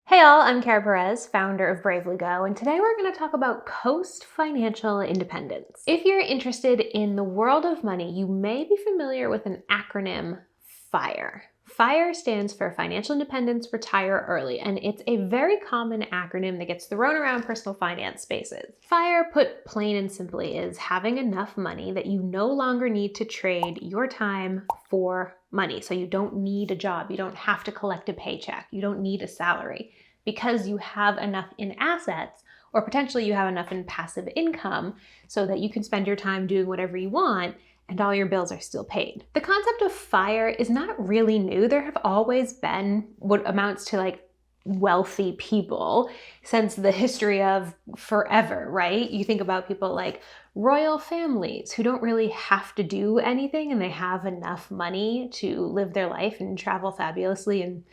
Hey all, I'm Kara Perez, founder of Bravely Go, and today we're going to talk about Coast Financial Independence. If you're interested in the world of money, you may be familiar with an acronym FIRE. FIRE stands for Financial Independence, Retire Early, and it's a very common acronym that gets thrown around personal finance spaces. FIRE, put plain and simply, is having enough money that you no longer need to trade your time for money. So you don't need a job, you don't have to collect a paycheck, you don't need a salary, because you have enough in assets, or potentially you have enough in passive income so that you can spend your time doing whatever you want and all your bills are still paid. The concept of FIRE is not really new. There have always been what amounts to wealthy people since the history of forever, right? You think about people like royal families who don't really have to do anything and they have enough money to live their life and travel fabulously and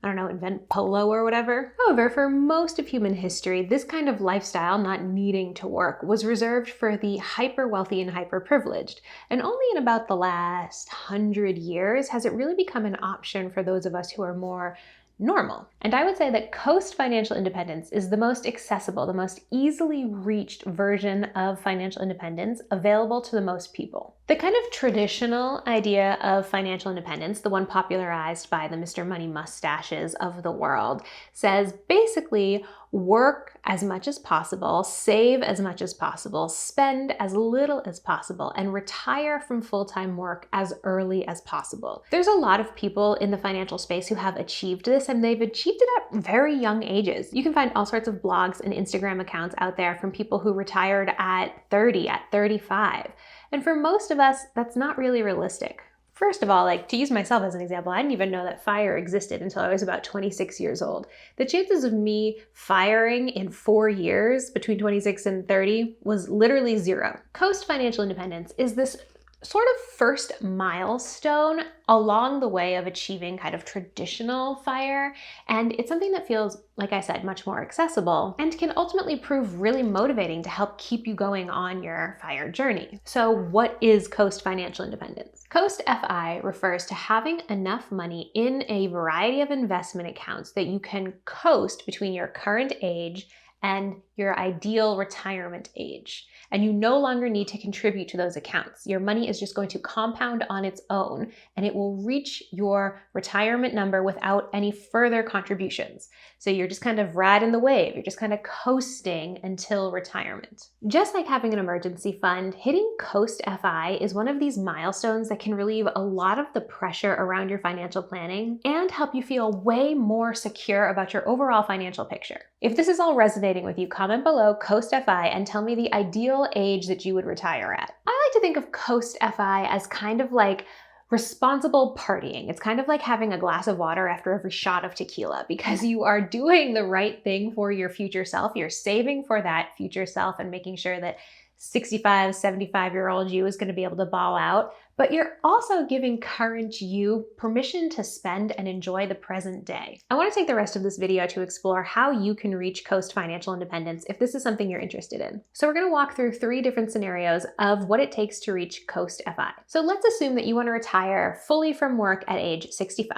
invent polo or whatever. However, for most of human history, this kind of lifestyle, not needing to work, was reserved for the hyper wealthy and hyper privileged. And only in about the last 100 years has it really become an option for those of us who are more normal. And I would say that Coast Financial Independence is the most accessible, the most easily reached version of financial independence available to the most people. The kind of traditional idea of financial independence, the one popularized by the Mr. Money mustaches of the world, says basically work as much as possible, save as much as possible, spend as little as possible, and retire from full-time work as early as possible. There's a lot of people in the financial space who have achieved this, and they've achieved it at very young ages. You can find all sorts of blogs and Instagram accounts out there from people who retired at 30, at 35. And for most of us, that's not really realistic. First of all, to use myself as an example, I didn't even know that FIRE existed until I was about 26 years old. The chances of me firing in 4 years between 26 and 30 was literally zero. Coast Financial Independence is this sort of first milestone along the way of achieving kind of traditional FIRE. And it's something that feels, like I said, much more accessible and can ultimately prove really motivating to help keep you going on your FIRE journey. So what is Coast Financial Independence? Coast FI refers to having enough money in a variety of investment accounts that you can coast between your current age and your ideal retirement age. And you no longer need to contribute to those accounts. Your money is just going to compound on its own, and it will reach your retirement number without any further contributions. So you're just kind of riding the wave. You're just kind of coasting until retirement. Just like having an emergency fund, hitting Coast FI is one of these milestones that can relieve a lot of the pressure around your financial planning and help you feel way more secure about your overall financial picture. If this is all resonating with you, comment below Coast FI and tell me the ideal age that you would retire at. I like to think of Coast FI as kind of like responsible partying. It's kind of like having a glass of water after every shot of tequila, because you are doing the right thing for your future self. You're saving for that future self and making sure that 65, 75-year-old you is going to be able to ball out, but you're also giving current you permission to spend and enjoy the present day. I want to take the rest of this video to explore how you can reach Coast Financial Independence if this is something you're interested in. So we're going to walk through 3 different scenarios of what it takes to reach Coast FI. So let's assume that you want to retire fully from work at age 65.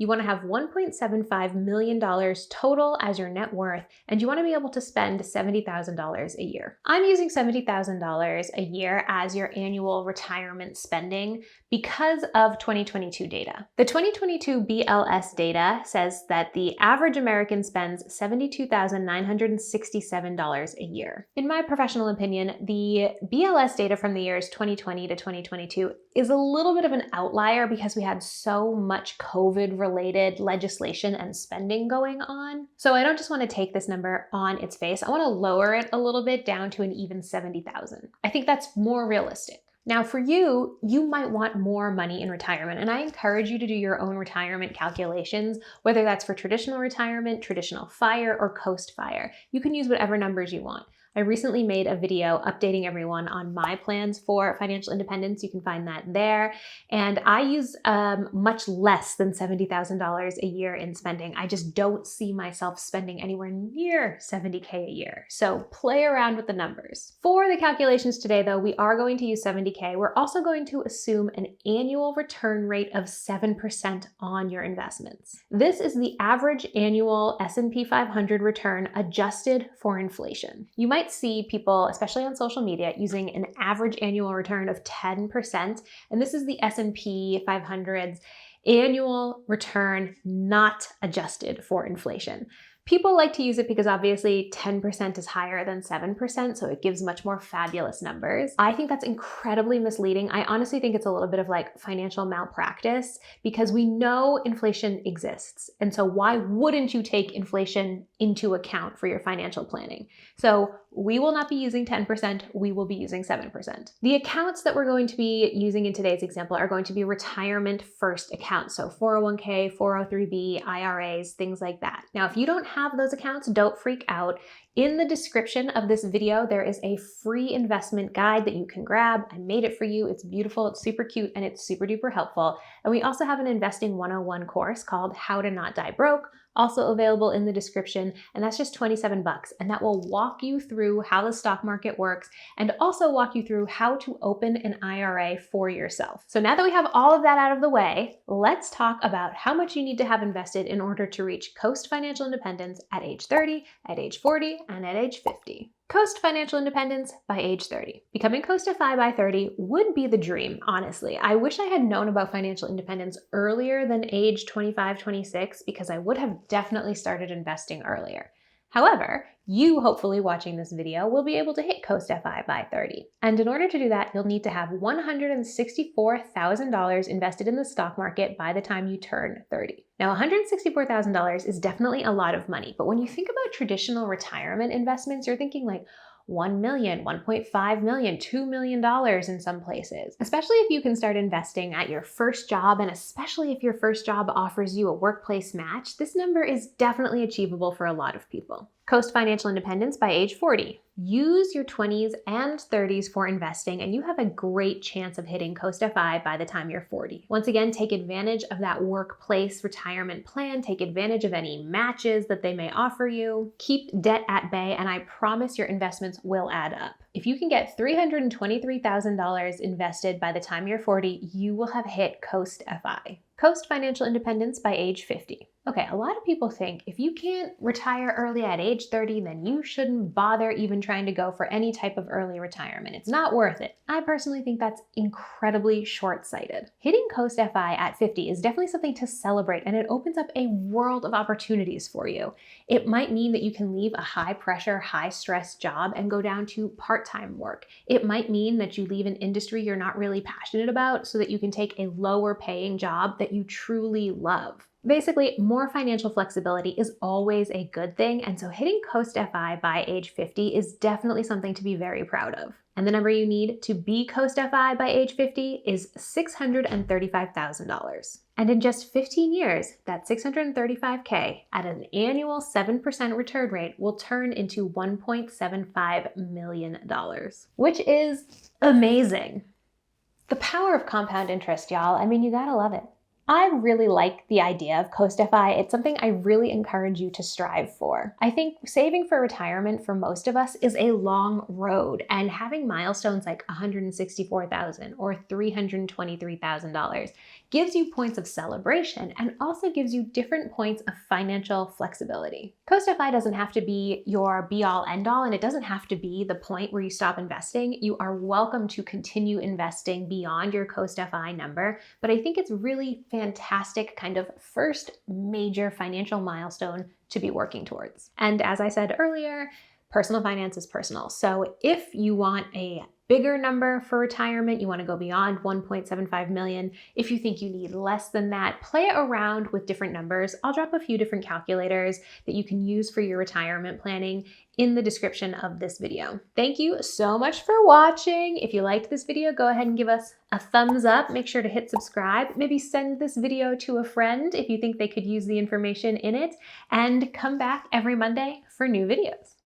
You want to have $1.75 million total as your net worth, and you want to be able to spend $70,000 a year. I'm using $70,000 a year as your annual retirement spending because of 2022 data. The 2022 BLS data says that the average American spends $72,967 a year. In my professional opinion, the BLS data from the years 2020 to 2022 is a little bit of an outlier because we had so much COVID-related legislation and spending going on. So I don't just want to take this number on its face. I want to lower it a little bit down to an even 70,000. I think that's more realistic. Now for you, you might want more money in retirement, and I encourage you to do your own retirement calculations, whether that's for traditional retirement, traditional FIRE, or Coast FIRE. You can use whatever numbers you want. I recently made a video updating everyone on my plans for financial independence. You can find that there. And I use much less than $70,000 a year in spending. I just don't see myself spending anywhere near $70K a year. So play around with the numbers. For the calculations today, though, we are going to use $70K. We're also going to assume an annual return rate of 7% on your investments. This is the average annual S&P 500 return adjusted for inflation. You might see people, especially on social media, using an average annual return of 10%, and this is the S&P 500's annual return not adjusted for inflation. People like to use it because obviously 10% is higher than 7%, so it gives much more fabulous numbers. I think that's incredibly misleading. I honestly think it's a little bit of like financial malpractice because we know inflation exists. And so why wouldn't you take inflation into account for your financial planning? So we will not be using 10%, we will be using 7%. The accounts that we're going to be using in today's example are going to be retirement first accounts. So 401k, 403b, IRAs, things like that. Now, if you don't have those accounts, don't freak out. In the description of this video, there is a free investment guide that you can grab. I made it for you. It's beautiful, it's super cute, and it's super duper helpful. And we also have an investing 101 course called How to Not Die Broke, also available in the description, and that's just 27 bucks. And that will walk you through how the stock market works and also walk you through how to open an IRA for yourself. So now that we have all of that out of the way, let's talk about how much you need to have invested in order to reach Coast Financial Independence at age 30, at age 40, and at age 50. Coast Financial Independence by age 30. Becoming Coast-FI by 30 would be the dream, honestly. I wish I had known about financial independence earlier than age 25, 26, because I would have definitely started investing earlier. However, you hopefully watching this video will be able to hit Coast-FI by 30. And in order to do that, you'll need to have $164,000 invested in the stock market by the time you turn 30. Now, $164,000 is definitely a lot of money, but when you think about traditional retirement investments, you're thinking like 1 million, 1.5 million, $2 million in some places. Especially if you can start investing at your first job, and especially if your first job offers you a workplace match, this number is definitely achievable for a lot of people. Coast Financial Independence by age 40. Use your 20s and 30s for investing, and you have a great chance of hitting Coast-FI by the time you're 40. Once again, take advantage of that workplace retirement plan. Take advantage of any matches that they may offer you. Keep debt at bay, and I promise your investments will add up. If you can get $323,000 invested by the time you're 40, you will have hit Coast-FI. Coast Financial Independence by age 50. Okay, a lot of people think if you can't retire early at age 30, then you shouldn't bother even trying to go for any type of early retirement. It's not worth it. I personally think that's incredibly short-sighted. Hitting Coast-FI at 50 is definitely something to celebrate, and it opens up a world of opportunities for you. It might mean that you can leave a high-pressure, high-stress job and go down to part-time work. It might mean that you leave an industry you're not really passionate about so that you can take a lower-paying job that you truly love. Basically, more financial flexibility is always a good thing, and so hitting Coast-FI by age 50 is definitely something to be very proud of. And the number you need to be Coast-FI by age 50 is $635,000. And in just 15 years, that $635K at an annual 7% return rate will turn into $1.75 million, which is amazing. The power of compound interest, y'all. I mean, you gotta love it. I really like the idea of Coast-FI. It's something I really encourage you to strive for. I think saving for retirement for most of us is a long road, and having milestones like $164,000 or $323,000 gives you points of celebration and also gives you different points of financial flexibility. Coast-FI doesn't have to be your be-all end-all, and it doesn't have to be the point where you stop investing. You are welcome to continue investing beyond your Coast-FI number, but I think it's really fantastic kind of first major financial milestone to be working towards. And as I said earlier, personal finance is personal. So if you want a bigger number for retirement, you want to go beyond 1.75 million. If you think you need less than that, play around with different numbers. I'll drop a few different calculators that you can use for your retirement planning in the description of this video. Thank you so much for watching. If you liked this video, go ahead and give us a thumbs up. Make sure to hit subscribe. Maybe send this video to a friend if you think they could use the information in it, and come back every Monday for new videos.